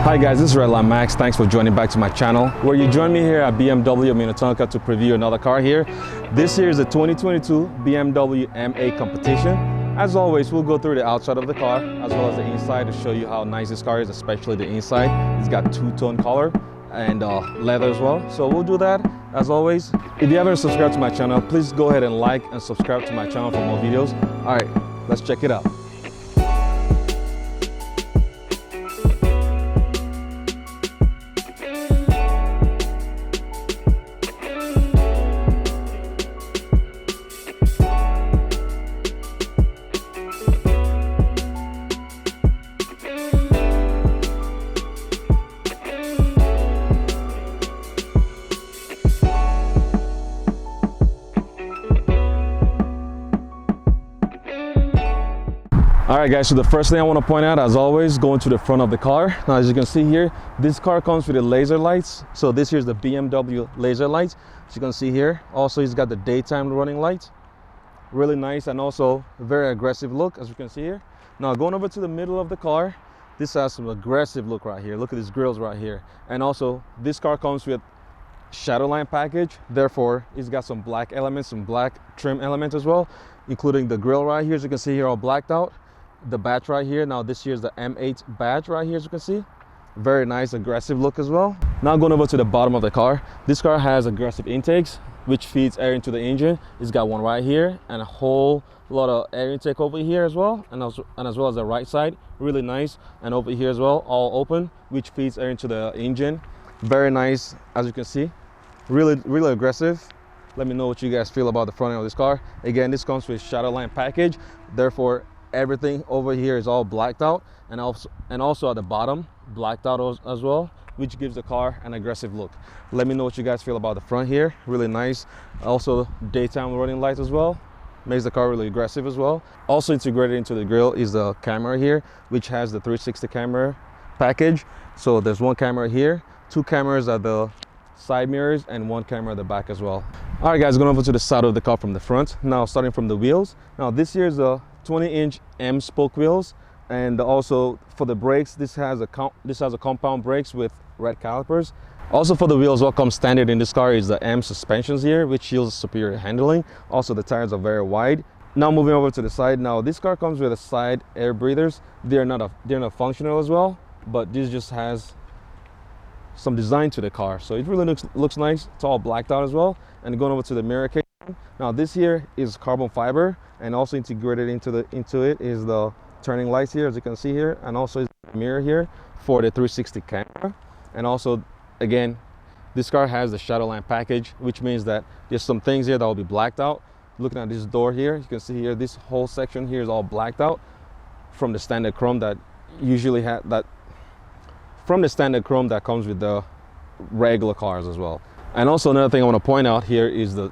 Hi guys, this is Redline Max. Thanks for joining back to my channel, where you join me here at BMW Minnetonka to preview another car here. This here is the 2022 BMW M8 Competition. As always, we'll go through the outside of the car as well as the inside to show you how nice this car is, especially the inside. It's got two-tone color and leather as well. So we'll do that as always. If you haven't subscribed to my channel, please go ahead and like and subscribe to my channel for more videos. All right, let's check it out. Alright guys, so the first thing I want to point out, as always, going to the front of the car. Now as you can see here, this car comes with the laser lights. So this here's the BMW laser lights, as you can see here. Also, it's got the daytime running lights. Really nice and also very aggressive look, as you can see here. Now going over to the middle of the car, this has some aggressive look right here. Look at these grills right here. And also, this car comes with Shadowline package. Therefore, it's got some black elements, some black trim elements as well, including the grill right here, as you can see here, all blacked out. The badge right here. Now this here is the M8 badge right here, as you can see. Very nice aggressive look as well. Now going over to the bottom of the car, this car has aggressive intakes which feeds air into the engine. It's got one right here and a whole lot of air intake over here as well, and as well as the right side. Really nice. And over here as well, all open, which feeds air into the engine. Very nice, as you can see. Really aggressive. Let me know what you guys feel about the front end of this car. Again, this comes with Shadowline package. Therefore, everything over here is all blacked out, and also at the bottom blacked out as well, which gives the car an aggressive look. Let me know what you guys feel about the front here. Really nice. Also daytime running lights as well, makes the car really aggressive as well. Also integrated into the grille is the camera here, which has the 360 camera package. So there's one camera here, two cameras at the side mirrors, and one camera at the back as well. All right guys, going over to the side of the car from the front. Now starting from the wheels. Now this here is a 20-inch M spoke wheels, and also for the brakes, this has a compound brakes with red calipers. Also for the wheels, what comes standard in this car is the M suspensions here, which yields superior handling. Also the tires are very wide. Now moving over to the side. Now this car comes with a side air breathers. They're not functional as well, but this just has some design to the car, so it really looks nice. It's all blacked out as well. And going over to the mirror case. Now this here is carbon fiber, and also integrated into it is the turning lights here, as you can see here, and also is the mirror here for the 360 camera. And also, again, this car has the Shadowline package, which means that there's some things here that will be blacked out. Looking at this door here, you can see here, this whole section here is all blacked out from the standard chrome that comes with the regular cars as well. And also another thing I want to point out here is the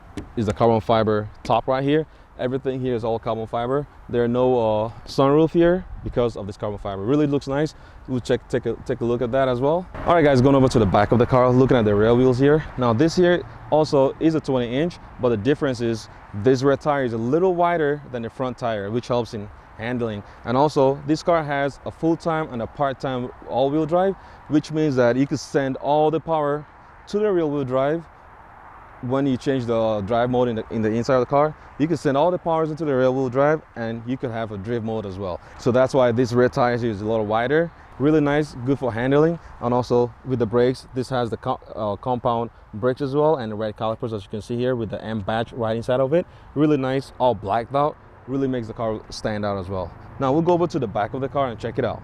carbon fiber top right here. Everything here is all carbon fiber. There are no sunroof here because of this carbon fiber. Really looks nice. We'll take a look at that as well. All right guys, going over to the back of the car, looking at the rail wheels here. Now this here also is a 20-inch, but the difference is this rear tire is a little wider than the front tire, which helps in handling. And also this car has a full-time and a part-time all-wheel drive, which means that you can send all the power to the rear-wheel drive. When you change the drive mode in the inside of the car, you can send all the powers into the rear-wheel drive, and you could have a drift mode as well. So that's why this rear tire here is a little wider. Really nice, good for handling. And also with the brakes, this has the compound brakes as well, and the red calipers, as you can see here, with the M badge right inside of it. Really nice, all blacked out. Really makes the car stand out as well. Now we'll go over to the back of the car and check it out.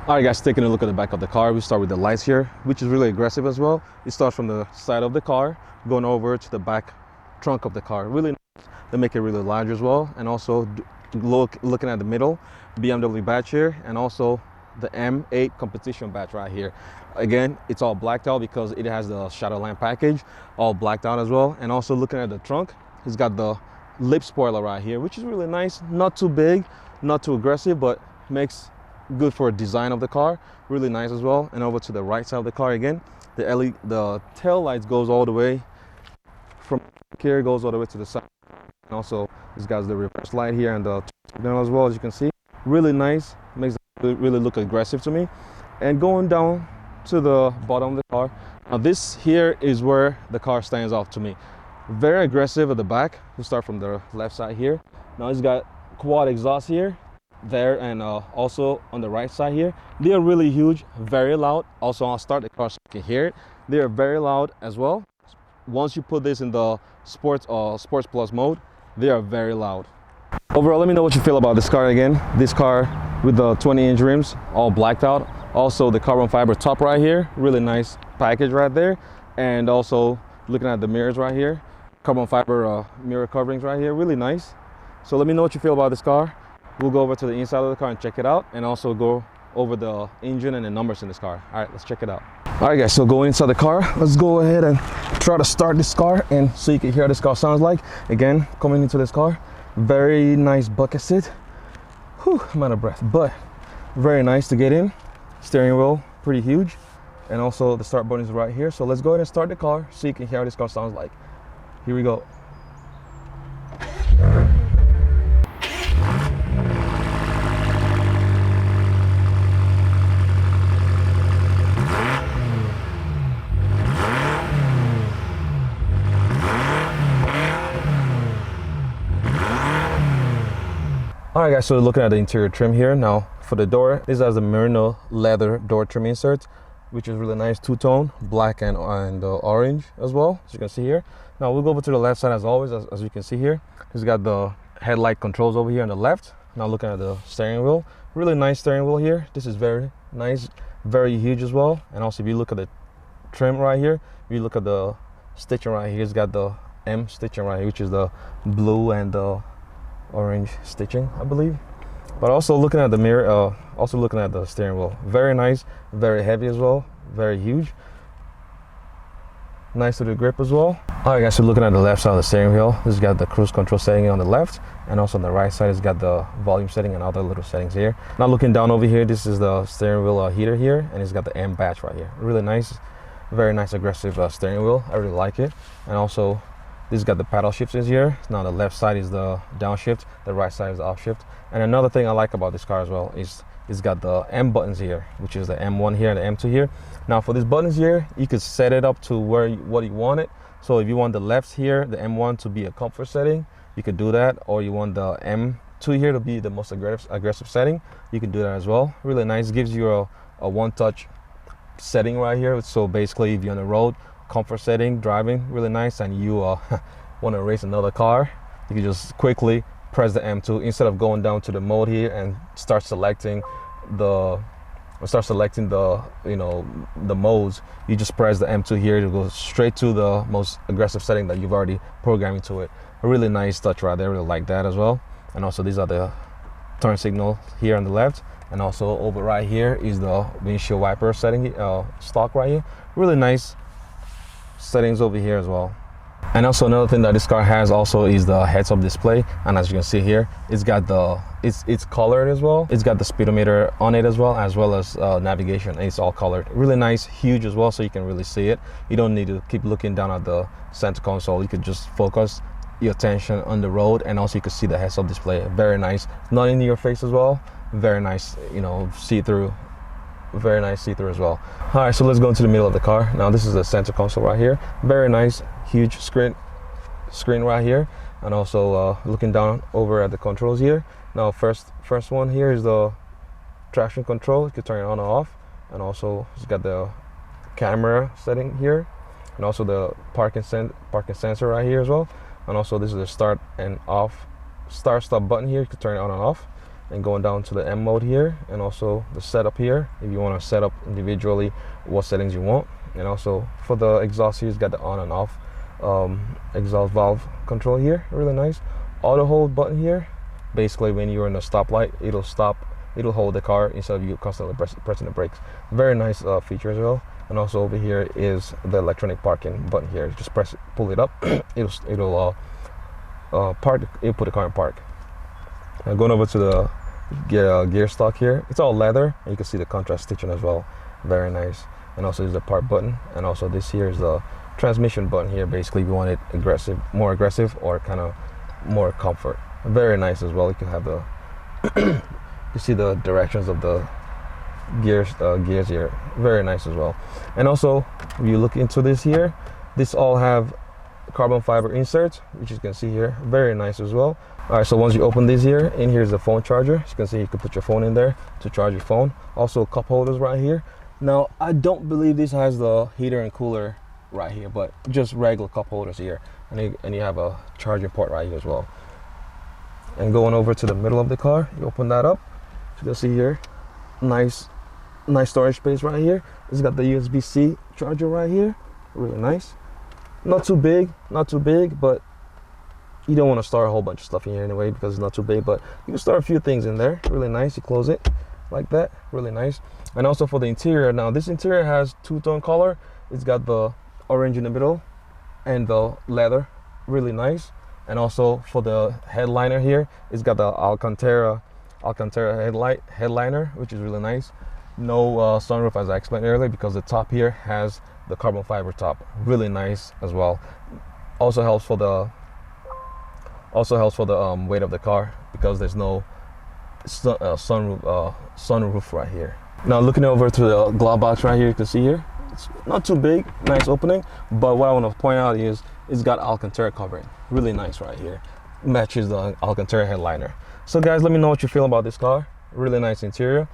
All right guys, taking a look at the back of the car, we start with the lights here, which is really aggressive as well. It starts from the side of the car, going over to the back trunk of the car. Really nice. They make it really large as well. And also looking at the middle, BMW badge here, and also the M8 Competition badge right here. Again, it's all blacked out because it has the Shadowline package, all blacked out as well. And also looking at the trunk, it's got the lip spoiler right here, which is really nice. Not too big, not too aggressive, but makes good for design of the car. Really nice as well. And over to the right side of the car again, the tail lights goes all the way from here, goes all the way to the side. And also this got the reverse light here and the signal as well, as you can see. Really nice, makes it really look aggressive to me. And going down to the bottom of the car. Now this here is where the car stands off to me. Very aggressive at the back. We'll start from the left side here. Now it's got quad exhaust here, there, and also on the right side here. They are really huge, very loud. Also, I'll start the car so you can hear it. They are very loud as well. Once you put this in the sports plus mode, they are very loud. Overall, let me know what you feel about this car again. This car with the 20-inch rims, all blacked out. Also the carbon fiber top right here, really nice package right there. And also looking at the mirrors right here, carbon fiber mirror coverings right here, really nice. So let me know what you feel about this car. We'll go over to the inside of the car and check it out, and also go over the engine and the numbers in this car. All right, let's check it out. All right guys, so going inside the car, let's go ahead and try to start this car, and so you can hear how this car sounds like. Again, coming into this car, very nice bucket seat. Whew, I'm out of breath, but very nice to get in. Steering wheel, pretty huge. And also the start button is right here. So let's go ahead and start the car so you can hear how this car sounds like. Here we go. Alright guys, so looking at the interior trim here. Now for the door, this has the merino leather door trim insert, which is really nice, two-tone, black and orange as well, as you can see here. Now we'll go over to the left side as always, as you can see here. It's got the headlight controls over here on the left. Now looking at the steering wheel, really nice steering wheel here. This is very nice, very huge as well. And also if you look at the trim right here, if you look at the stitching right here, it's got the M stitching right here, which is the blue and the orange stitching, I believe. But also looking at the mirror, also looking at the steering wheel, very nice, very heavy as well, very huge. Nice to the grip as well. Alright guys, so looking at the left side of the steering wheel, this has got the cruise control setting on the left, and also on the right side it's got the volume setting and other little settings here. Now looking down over here, this is the steering wheel heater here, and it's got the M badge right here. Really nice, very nice aggressive steering wheel. I really like it. And also this has got the paddle shifts here. Now the left side is the downshift, the right side is the upshift. And another thing I like about this car as well is it's got the M buttons here, which is the M1 here and the M2 here. Now for these buttons here, you could set it up to what you want it. So if you want the left here, the M1 to be a comfort setting, you could do that. Or you want the M2 here to be the most aggressive setting, you can do that as well. Really nice, gives you a one-touch setting right here. So basically if you're on the road, comfort setting, driving, really nice, and you want to race another car, you can just quickly press the M2 instead of going down to the mode here and start selecting the the modes. You just press the M2 here to go straight to the most aggressive setting that you've already programmed into it. A really nice touch right there, really like that as well. And also these are the turn signal here on the left, and also over right here is the windshield wiper setting, stock right here. Really nice settings over here as well. And also another thing that this car has also is the heads-up display, and as you can see here, it's got the it's colored as well. It's got the speedometer on it as well as navigation, and it's all colored. Really nice, huge as well, so you can really see it. You don't need to keep looking down at the center console. You could just focus your attention on the road, and also you can see the heads-up display. Very nice, not in your face as well. Very nice, see-through. Very nice see-through as well. All right, so let's go into the middle of the car. Now this is the center console right here. Very nice, huge screen right here, and also looking down over at the controls here. Now first one here is the traction control. You can turn it on or off, and also it's got the camera setting here, and also the parking sensor right here as well. And also this is the start stop button here. You can turn it on and off. And going down to the M mode here, and also the setup here if you want to set up individually what settings you want. And also for the exhaust here, it's got the on and off exhaust valve control here. Really nice. Auto hold button here, basically when you're in a stoplight, it'll hold the car instead of you constantly pressing the brakes. Very nice feature as well. And also over here is the electronic parking button here. Just pull it up, it'll put the car in park. Now going over to the gear stock here, it's all leather, and you can see the contrast stitching as well. Very nice. And also there's the park button, and also this here is the transmission button here. Basically if you want it more aggressive or kind of more comfort. Very nice as well. You can have the you see the directions of the gears here, very nice as well. And also, if you look into this here, this all have carbon fiber inserts, which you can see here, very nice as well. All right, so once you open this here, in here's the phone charger. As you can see, you can put your phone in there to charge your phone. Also cup holders right here. Now, I don't believe this has the heater and cooler right here, but just regular cup holders here. And you have a charging port right here as well. And going over to the middle of the car, you open that up. As you can see here, nice storage space right here. It's got the USB-C charger right here, really nice. Not too big, but you don't want to store a whole bunch of stuff in here anyway because it's not too big, but you can store a few things in there, really nice. You close it like that, really nice. And also for the interior, now this interior has two-tone color. It's got the orange in the middle and the leather, really nice. And also for the headliner here, it's got the alcantara headliner, which is really nice. No sunroof, as I explained earlier, because the top here has the carbon fiber top, really nice as well. Also helps for the weight of the car because there's no sunroof right here. Now looking over to the glove box right here, you can see here, it's not too big, nice opening. But what I want to point out is it's got alcantara covering, really nice right here. Matches the alcantara headliner. So guys, let me know what you feel about this car. Really nice interior.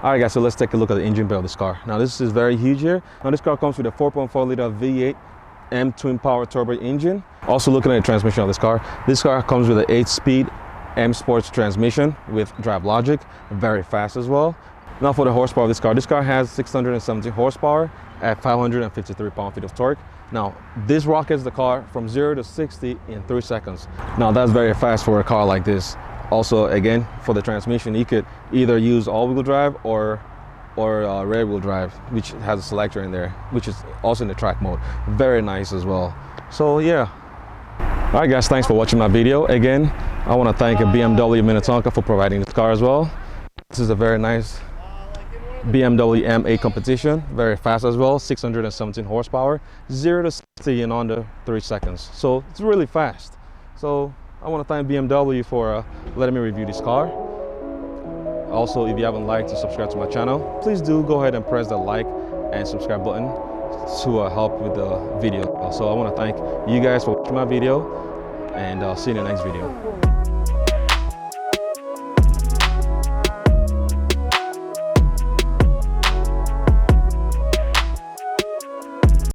All right guys, so let's take a look at the engine bay of this car. Now this is very huge here. Now this car comes with a 4.4 liter V8 M twin power turbo engine. Also looking at the transmission of this car comes with an 8-speed M Sports transmission with Drivelogic, very fast as well. Now for the horsepower of this car has 670 horsepower at 553 pound-feet of torque. Now this rockets the car from 0 to 60 in 3 seconds. Now that's very fast for a car like this. Also, again, for the transmission, you could either use all-wheel drive or rear-wheel drive, which has a selector in there, which is also in the track mode. Very nice as well. So yeah. All right guys, thanks for watching my video. Again, I want to thank BMW Minnetonka for providing this car as well. This is a very nice BMW M8 Competition, very fast as well, 617 horsepower, 0 to 60 in under 3 seconds. So it's really fast. So I want to thank BMW for letting me review this car. Also, if you haven't liked and subscribed to my channel, please do go ahead and press the like and subscribe button to help with the video. Also, I want to thank you guys for watching my video, and I'll see you in the next video.